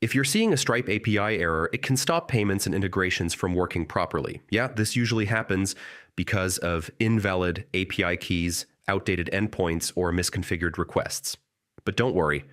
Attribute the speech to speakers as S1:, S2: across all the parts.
S1: If you're seeing a Stripe API error, it can stop payments and integrations from working properly. Yeah, this usually happens because of invalid API keys, outdated endpoints, or misconfigured requests. But don't worry,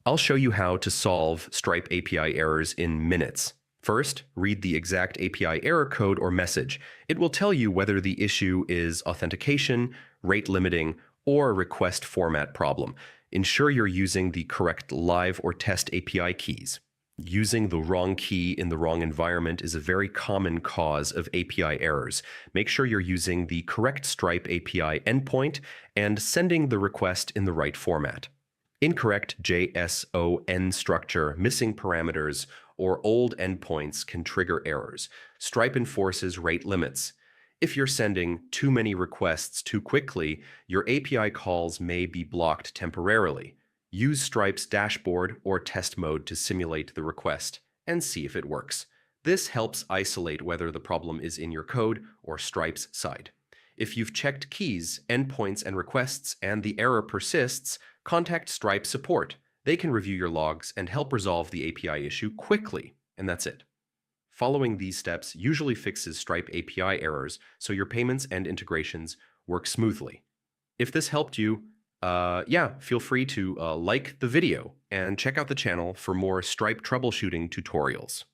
S1: I'll show you how to solve Stripe API errors in minutes. First, read the exact API error code or message. It will tell you whether the issue is authentication, rate limiting, or a request format problem. Ensure you're using the correct live or test API keys. Using the wrong key in the wrong environment is a very common cause of API errors. Make sure you're using the correct Stripe API endpoint and sending the request in the right format. Incorrect JSON structure, missing parameters, or old endpoints can trigger errors. Stripe enforces rate limits. If you're sending too many requests too quickly, your API calls may be blocked temporarily. Use Stripe's dashboard or test mode to simulate the request and see if it works. This helps isolate whether the problem is in your code or Stripe's side. If you've checked keys, endpoints, and requests and the error persists, contact Stripe support. They can review your logs and help resolve the API issue quickly, and that's it. Following these steps usually fixes Stripe API errors so your payments and integrations work smoothly. If this helped you, feel free to like the video and check out the channel for more Stripe troubleshooting tutorials.